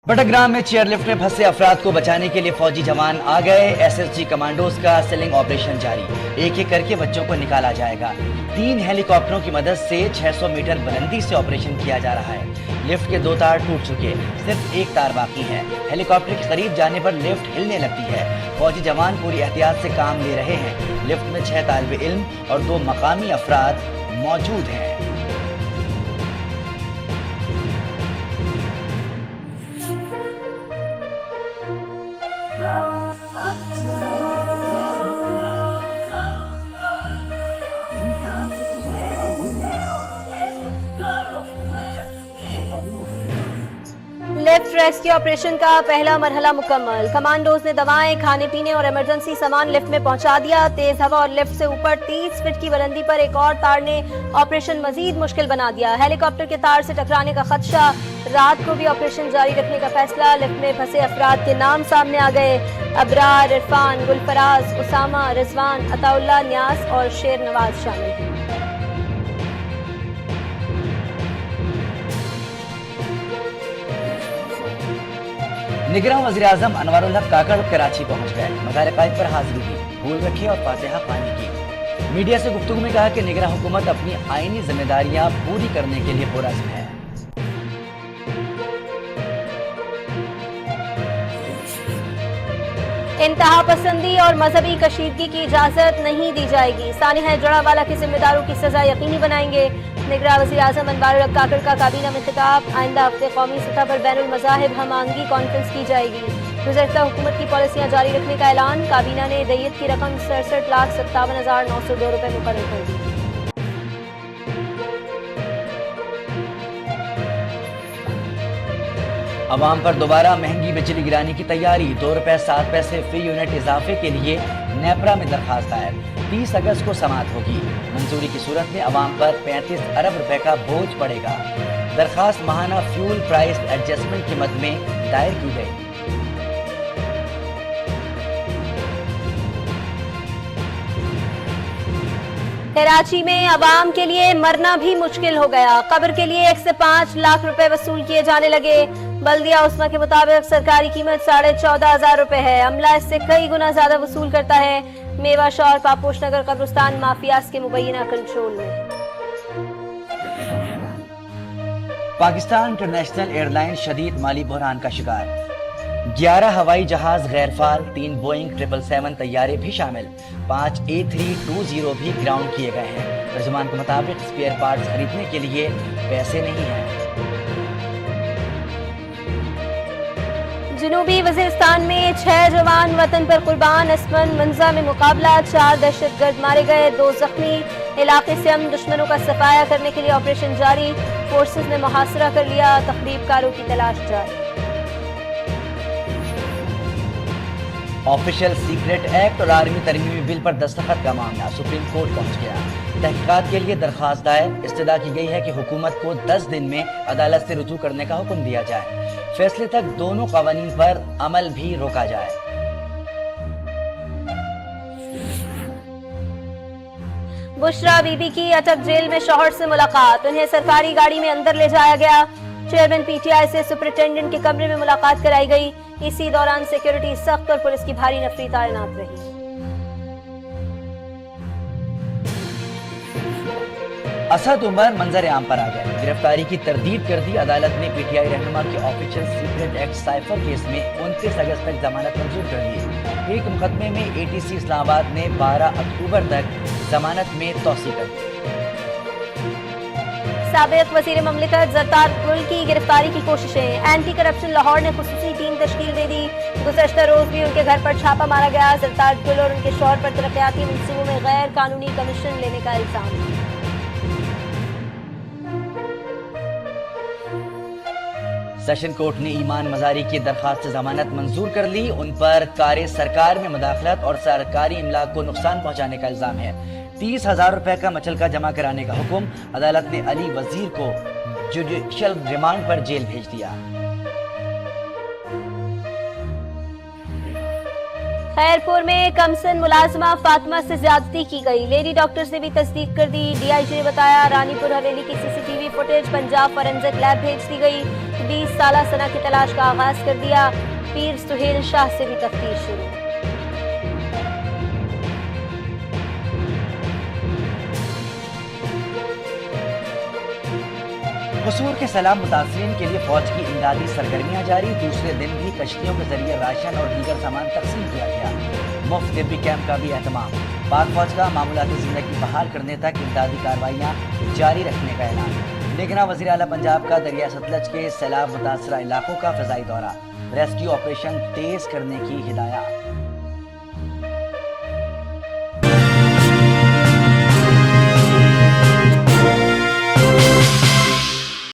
बटग्राम में चेयरलिफ्ट में फंसे अफराद को बचाने के लिए फौजी जवान आ गए। एसएसजी कमांडोज का सेलिंग ऑपरेशन जारी, एक एक करके बच्चों को निकाला जाएगा। 3 हेलीकॉप्टरों की मदद से 600 मीटर बुलंदी से ऑपरेशन किया जा रहा है। लिफ्ट के 2 तार टूट चुके, सिर्फ 1 तार बाकी है। हेलीकॉप्टर के करीब जाने पर लिफ्ट हिलने लगती है। फौजी जवान पूरी एहतियात से काम ले रहे हैं। लिफ्ट में 6 तालिब इल्म और 2 मकामी अफराद मौजूद हैं। लिफ्ट रेस्क्यू ऑपरेशन का पहला मरहला मुकम्मल। कमांडोज ने दवाएं, खाने पीने और इमरजेंसी सामान लिफ्ट में पहुंचा दिया। तेज हवा और लिफ्ट से ऊपर 30 फीट की बुलंदी पर एक और तार ने ऑपरेशन मजीद मुश्किल बना दिया। हेलीकॉप्टर के तार से टकराने का खदशा, रात को भी ऑपरेशन जारी रखने का फैसला। लिफ्ट में फंसे अफराद के नाम सामने आ गए। अबरार, इरफान, गुलफराज, उसामा, रिजवान, अताउल्ला, न्यास और शेर नवाज शामिल हैं। निगरान वज़ीर-ए-आज़म अनवारुल हक काकड़ कराची पहुंच गए। मज़ार क़ाइद पर हाजिरी दी, फूल रखे और फातिहा पानी की। मीडिया से गुफ्तगू में कहा कि निगरान हुकूमत अपनी आईनी जिम्मेदारियां पूरी करने के लिए पुरअज़्म है। इंतहा पसंदी और मजहबी कशीदगी की इजाजत नहीं दी जाएगी। सानिया जड़ावाला के जिम्मेदारों की सजा यकीनी बनाएंगे। निगरान वज़ीर-ए-आज़म अनवारुल हक काकड़ का काबीना में खिताब। आइंदा हफ्ते कौमी सतह पर बैनुल मज़ाहिब हमआहंगी कॉन्फ्रेंस की जाएगी। गुज़श्ता हुकूमत की पॉलिसियां जारी रखने का ऐलान। काबीना ने दैयत की रकम 67,57,902 रुपए मुकर्रर कर दी। अवाम पर दोबारा महंगी बिजली गिराने की तैयारी। 2 रुपए 7 पैसे फी यूनिट इजाफे के लिए नेपरा में दरखास्त दायर। 30 अगस्त को समाअत होगी। मंजूरी की सूरत में अवाम पर 35 अरब रुपए का बोझ पड़ेगा। दरखास्त माहाना फ्यूल प्राइस एडजस्टमेंट की मद में दायर की गई। कराची में अवाम के लिए मरना भी मुश्किल हो गया। कब्र के लिए 1 से 5 लाख रुपए वसूल किए जाने लगे। बल्दिया उस्मा के मुताबिक सरकारी कीमत 14,500 रुपए है। अमला इससे कई गुना ज्यादा वसूल करता है। मेवाशा और पापोश नगर कब्रिस्तान माफियाज के मुबैना कंट्रोल में। पाकिस्तान इंटरनेशनल एयरलाइन शदीद माली बहरान का शिकार। 11 हवाई जहाज गैरफाल, 3 बोइंग 777 तैयारे भी शामिल, 5 A320 भी ग्राउंड किए गए हैं। तर्जुमान के मुताबिक स्पेयर पार्ट्स खरीदने के लिए पैसे नहीं हैं। जनूबी वजीरिस्तान में 6 जवान वतन पर कुर्बान। असमन मंजा में मुकाबला, 4 दहशतगर्द मारे गए, 2 जख्मी। इलाके से हम दुश्मनों का सफाया करने के लिए ऑपरेशन जारी। फोर्सेस ने मुहासरा कर लिया। तखरीबकारों की तलाश जारी। ऑफिशियल सीक्रेट एक्ट और आर्मी तरमीमी बिल पर दस्तखत का मामला सुप्रीम कोर्ट पहुंच गया। तहकीकात के लिए दरखास्त दायर। इस्तदा की गई है कि हुकूमत को 10 दिन में अदालत से रुजू करने का हुक्म दिया जाए। फैसले तक दोनों कानून पर अमल भी रोका जाए। बुशरा बीबी की अटक जेल में शौहर से मुलाकात। उन्हें सरकारी गाड़ी में अंदर ले जाया गया। चेयरमैन पीटीआई से सुपरिटेंडेंट के कमरे में मुलाकात कराई गई। इसी दौरान सिक्योरिटी सख्त और पुलिस की भारी नफरी तैनात रही। असद उमर मंजर आम पर आ गए। गिरफ्तारी की तरदीद कर दी। अदालत ने पीटीआई रहनुमा के official secret act cipher case में 29 अगस्त तक जमानत मंजूर कर दी। एक मुकदमे में एटीसी इस्लामाबाद ने 12 अक्टूबर तक जमानत में तौसी कर दी। साबिक वजीर ममलिकत ज़रदार गुल की गिरफ्तारी की कोशिशें। एंटी करप्शन लाहौर ने खुसूसी टीम तश्कील दे दी। गुज़श्ता रोज भी उनके घर पर छापा मारा गया। ज़रदार गुल और उनके शौहर पर तरक्याती मंसूबों में गैर कानूनी कमीशन लेने का इल्जाम। सेशन कोर्ट ने ईमान मजारी की दरखास्त से जमानत मंजूर कर ली। उन पर कार्य सरकार में मुदाखलत और सरकारी इमलाक को नुकसान पहुंचाने का इल्जाम है। 30,000 रुपए का मचलका जमा कराने का हुक्म। अदालत ने अली वजीर को जुडिशियल रिमांड पर जेल भेज दिया। खैरपुर में कमसन मुलाजमा फातिमा से ज्यादती की गई। लेडी डॉक्टर से भी तस्दीक कर दी। डीआईजी ने बताया रानीपुर हवेली की CCTV footage Punjab forensic lab भेज दी गई। 20 साला सना की तलाश का आगाज कर दिया। पीर सुहेल शाह से भी तफ्तीश शुरू। कसूर के सैलाब मुतासरीन के लिए फौज की इमदादी सरगर्मियां जारी। दूसरे दिन भी कश्तियों के जरिए राशन और दीगर सामान तकसीम किया गया। मुफ्त तिब्बी कैंप का भी एहतमाम। पाक फौज का मामूलाती जिंदगी बहाल करने तक इमदादी कार्रवाइयाँ जारी रखने का ऐलान। लेकिन वज़ीर आला पंजाब का दरिया सतलज के सैलाब मुतासरा इलाकों का फ़िज़ाई दौरा। रेस्क्यू ऑपरेशन तेज करने की हिदायत।